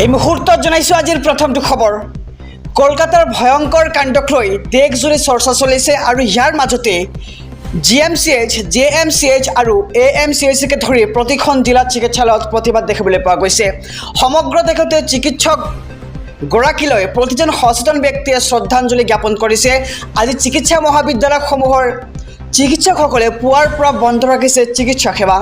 এই মুহূৰ্তত জনাইছোঁ আজিৰ প্ৰথমটো খবৰ। কলকাতাৰ ভয়ংকৰ কাণ্ডক লৈ দেশজুৰি চৰ্চা চলিছে আৰু ইয়াৰ মাজতে GMCH, JMCH আৰু AMCHকে ধৰি প্ৰতিখন জিলাত চিকিৎসালয়ত প্ৰতিবাদ দেখিবলৈ পোৱা গৈছে। সমগ্ৰ দেশতে চিকিৎসক গৰাকীলৈ প্ৰতিজন সচেতন ব্যক্তিয়ে শ্ৰদ্ধাঞ্জলি জ্ঞাপন কৰিছে। আজি চিকিৎসা মহাবিদ্যালয়সমূহৰ চিকিৎসকসকলে পুৱাৰ পৰা বন্ধ ৰাখিছে চিকিৎসা সেৱা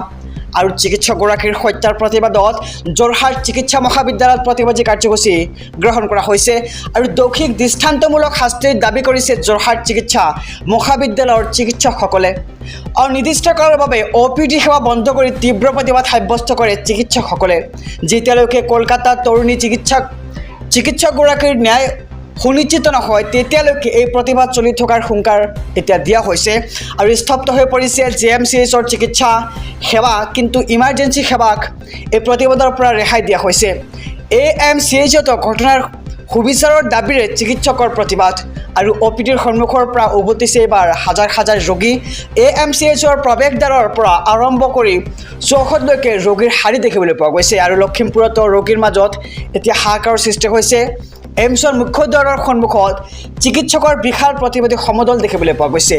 আৰু চিকিৎসকগৰাকীৰ হত্যাৰ প্ৰতিবাদত যোৰহাট চিকিৎসা মহাবিদ্যালয়ত প্ৰতিবাদী কাৰ্যসূচী গ্ৰহণ কৰা হৈছে আৰু দোষীক দৃষ্টান্তমূলক শাস্তিৰ দাবী কৰিছে যোৰহাট চিকিৎসা মহাবিদ্যালয়ৰ চিকিৎসকসকলে। অনিৰ্দিষ্টকালৰ বাবে OPD সেৱা বন্ধ কৰি তীব্ৰ প্ৰতিবাদ সাব্যস্ত কৰে চিকিৎসকসকলে। যেতিয়ালৈকে কলকাতা তৰুণী চিকিৎসকগৰাকীৰ ন্যায় সুনিশ্চিত নহয় তেতিয়ালৈকে এই প্ৰতিবাদ চলি থকাৰ হুংকাৰ এতিয়া দিয়া হৈছে আৰু স্তব্ধ হৈ পৰিছে JMCHৰ চিকিৎসা সেৱা, কিন্তু ইমাৰ্জেঞ্চি সেৱাক এই প্ৰতিবাদৰ পৰা ৰেহাই দিয়া হৈছে। AMCHতো ঘটনাৰ সুবিচাৰৰ দাবীৰে চিকিৎসকৰ প্ৰতিবাদ আৰু OPDৰ সন্মুখৰ পৰা উভতিছে এইবাৰ হাজাৰ হাজাৰ ৰোগী। AMCHৰ প্ৰৱেশদ্বাৰৰ পৰা আৰম্ভ কৰি চৌহদলৈকে ৰোগীৰ শাৰী দেখিবলৈ পোৱা গৈছে আৰু লখিমপুৰতো ৰোগীৰ মাজত এতিয়া হাহাকাৰৰ সৃষ্টি হৈছে। এইমছৰ মুখ্য দ্বাৰৰ সন্মুখত চিকিৎসকৰ বিশাল প্ৰতিবাদী সমদল দেখিবলৈ পোৱা গৈছে।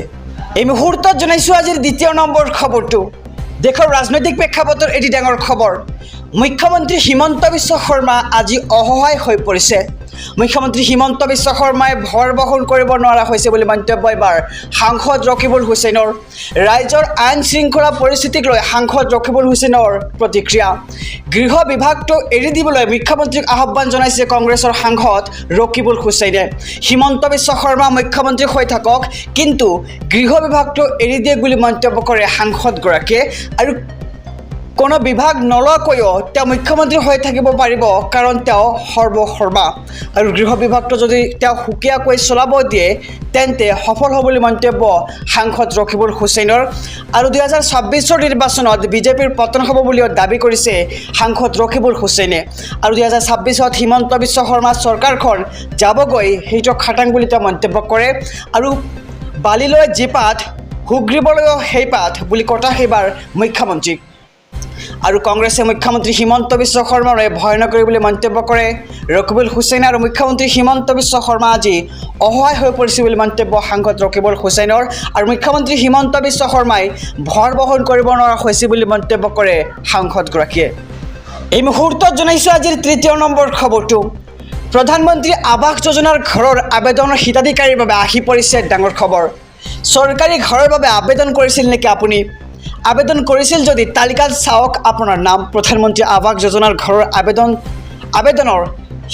এই মুহূৰ্তত জনাইছোঁ আজিৰ দ্বিতীয় নম্বৰ খবৰটো। দেশৰ ৰাজনৈতিক প্ৰেক্ষাপটৰ এটি ডাঙৰ খবৰ। মুখ্যমন্ত্ৰী হিমন্ত বিশ্ব শৰ্মা আজি অসহায় হৈ পৰিছে। মুখ্যমন্ত্ৰী হিমন্ত বিশ্ব শৰ্মাই ভৰ বহন কৰিব নোৱাৰা হৈছে বুলি মন্তব্য এবাৰ সাংসদ ৰকিবুল হুছেইনৰ। ৰাজ্যৰ আইন শৃংখলা পৰিস্থিতিক লৈ সাংসদ ৰকিবুল হুছেইনৰ প্ৰতিক্ৰিয়া। গৃহ বিভাগটো এৰি দিবলৈ মুখ্যমন্ত্ৰীক আহ্বান জনাইছে কংগ্ৰেছৰ সাংসদ ৰকিবুল হুছেইনে। হিমন্ত বিশ্ব শৰ্মা মুখ্যমন্ত্ৰী হৈ থাকক, কিন্তু গৃহ বিভাগটো এৰি দিয়ে বুলি মন্তব্য কৰে সাংসদগৰাকীয়ে আৰু কোনো বিভাগ নলোৱাকৈও তেওঁ মুখ্যমন্ত্ৰী হৈ থাকিব পাৰিব, কাৰণ তেওঁ সৰ্বসৰ্বা আৰু গৃহ বিভাগটো যদি তেওঁ সুকীয়াকৈ চলাব দিয়ে তেন্তে সফল হ'ব বুলি মন্তব্য সাংসদ ৰকিবুল হুছেইনৰ। আৰু 2026 নিৰ্বাচনত বিজেপিৰ পতন হ'ব বুলিও দাবী কৰিছে সাংসদ ৰকিবুল হুছেইনে আৰু 2026 হিমন্ত বিশ্ব শৰ্মা চৰকাৰখন যাবগৈ সেইটো খাটাং বুলি তেওঁ মন্তব্য কৰে আৰু বালিলৈ যি পাত সুগ্ৰীবলৈও সেই পাত বুলি কটা সেইবাৰ মুখ্যমন্ত্ৰীক। আৰু কংগ্ৰেছে মুখ্যমন্ত্ৰী হিমন্ত বিশ্ব শৰ্মাৰে ভয় নকৰে বুলি মন্তব্য কৰে ৰকিবুল হুছেইন আৰু মুখ্যমন্ত্ৰী হিমন্ত বিশ্ব শৰ্মা আজি অসহায় হৈ পৰিছে বুলি মন্তব্য সাংসদ ৰকিবুল হুছেইনৰ আৰু মুখ্যমন্ত্ৰী হিমন্ত বিশ্ব শৰ্মাই ভৰ বহন কৰিব নোৱাৰা হৈছে বুলি মন্তব্য কৰে সাংসদগৰাকীয়ে। এই মুহূৰ্তত জনাইছোঁ আজিৰ তৃতীয় নম্বৰ খবৰটো। প্ৰধানমন্ত্ৰী আৱাস যোজনাৰ ঘৰৰ আবেদনৰ হিতাধিকাৰীৰ বাবে আহি পৰিছে ডাঙৰ খবৰ। চৰকাৰী ঘৰৰ বাবে আবেদন কৰিছিল নেকি আপুনি? আবেদন কৰিছিল যদি তালিকাত চাওক আপোনাৰ নাম। প্ৰধানমন্ত্ৰী আৱাস যোজনাৰ ঘৰৰ আবেদনৰ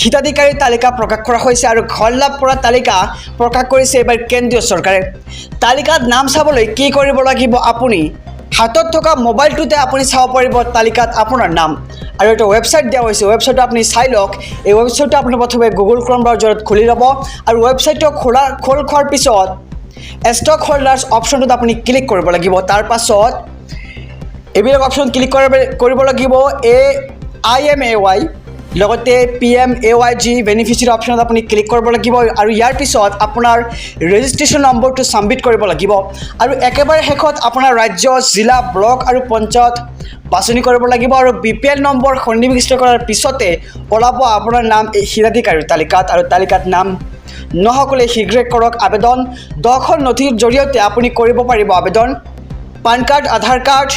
হিতাধিকাৰীৰ তালিকা প্ৰকাশ কৰা হৈছে আৰু ঘৰ লাভ কৰা তালিকা প্ৰকাশ কৰিছে এইবাৰ কেন্দ্ৰীয় চৰকাৰে। তালিকাত নাম চাবলৈ কি কৰিব লাগিব? আপুনি হাতত থকা মোবাইলটোতে আপুনি চাব পাৰিব তালিকাত আপোনাৰ নাম আৰু এটা ৱেবছাইট দিয়া হৈছে। ৱেবছাইটটো আপুনি চাই লওক। এই ৱেবছাইটটো আপুনি প্ৰথমে গুগল ক্ৰম ব্ৰাউজাৰত খুলি ল'ব আৰু ৱেবছাইটটো খোল খোৱাৰ পিছত ষ্টক হোল্ডাৰ্ছ অপশ্যনটোত আপুনি ক্লিক কৰিব লাগিব। তাৰ পাছত এইবিলাক অপশ্যন ক্লিক কৰিব লাগিব। AIMAY লগতে PMAYG বেনিফিচিয়াৰী অপশ্যনত আপুনি ক্লিক কৰিব লাগিব আৰু ইয়াৰ পিছত আপোনাৰ ৰেজিষ্ট্ৰেশ্যন নম্বৰটো ছাবমিট কৰিব লাগিব আৰু একেবাৰে শেষত আপোনাৰ ৰাজ্য, জিলা, ব্লক আৰু পঞ্চায়ত বাছনি কৰিব লাগিব আৰু BPL নম্বৰ সন্নিৱিষ্ট কৰাৰ পিছতে ওলাব আপোনাৰ নাম এই হিতাধিকাৰীৰ তালিকাত আৰু তালিকাত নাম নহ'লে শীঘ্ৰে কৰক আবেদন। 10খন নথিৰ জৰিয়তে আপুনি কৰিব পাৰিব আবেদন। পান কাৰ্ড, আধাৰ কাৰ্ড,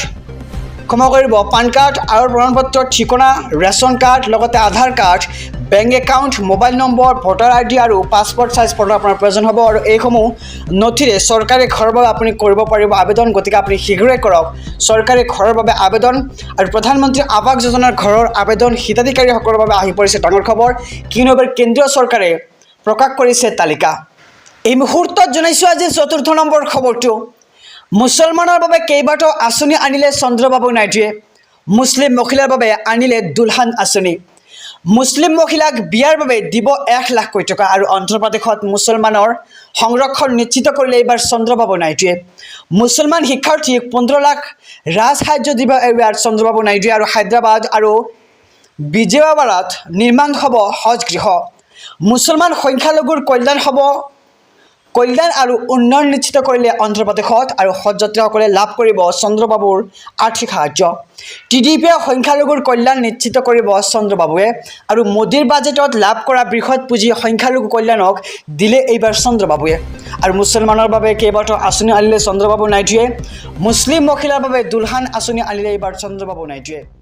ক্ষমা কৰিব, পান কাৰ্ড আৰু প্ৰমাণপত্ৰ, ঠিকনা, ৰেচন কাৰ্ড লগতে Aadhaar card, bank account, mobile number, voter ID আৰু পাছপৰ্ট চাইজ ফটো আপোনাৰ প্ৰয়োজন হ'ব আৰু এইসমূহ নথিৰে চৰকাৰী ঘৰৰ বাবে আপুনি কৰিব পাৰিব আবেদন। গতিকে আপুনি শীঘ্ৰে কৰক চৰকাৰী ঘৰৰ বাবে আবেদন আৰু প্ৰধানমন্ত্ৰী আৱাস যোজনাৰ ঘৰৰ আবেদন হিতাধিকাৰীসকলৰ বাবে আহি পৰিছে ডাঙৰ খবৰ, কিয়নো এবাৰ কেন্দ্ৰীয় চৰকাৰে প্ৰকাশ কৰিছে তালিকা। এই মুহূৰ্তত জনাইছোঁ আজিৰ চতুৰ্থ নম্বৰ খবৰটো। মুছলমানৰ বাবে কেইবাটাও আঁচনি আনিলে চন্দ্ৰবাবু নাইডুৱে। মুছলিম মহিলাৰ বাবে আনিলে দুলহান আঁচনি। মুছলিম মহিলাক বিয়াৰ বাবে দিব 1 লাখ কোটি টকা আৰু অন্ধ্ৰপ্ৰদেশত মুছলমানৰ সংৰক্ষণ নিশ্চিত কৰিলে এইবাৰ চন্দ্ৰবাবু নাইডুৱে। মুছলমান শিক্ষাৰ্থীক 15 লাখ ৰাজসাহায্য দিব এইবাৰ চন্দ্ৰবাবু নাইডুৱে আৰু হায়দৰাবাদ আৰু বিজয়ৱাড়াত নিৰ্মাণ হ'ব হজ গৃহ। মুছলমান সংখ্যালঘুৰ কল্যাণ হ'ব কল্যাণ আৰু উন্নয়ন নিশ্চিত কৰিলে অন্ধ্ৰপ্ৰদেশত আৰু হজযাত্ৰীসকলে লাভ কৰিব চন্দ্ৰবাবুৰ আৰ্থিক সাহায্য টিডিপিয়ে সংখ্যালঘুৰ কল্যাণ নিশ্চিত কৰিব চন্দ্ৰবাবুৱে আৰু মোদীৰ বাজেটত লাভ কৰা বৃহৎ পুঁজি সংখ্যালঘু কল্যাণক দিলে এইবাৰ চন্দ্ৰবাবুৱে আৰু মুছলমানৰ বাবে কেইবাটাও আঁচনি আনিলে চন্দ্ৰবাবু নাইডুৱে মুছলিম মহিলাৰ বাবে দুলহান আঁচনি আনিলে এইবাৰ চন্দ্ৰবাবু নাইডুৱে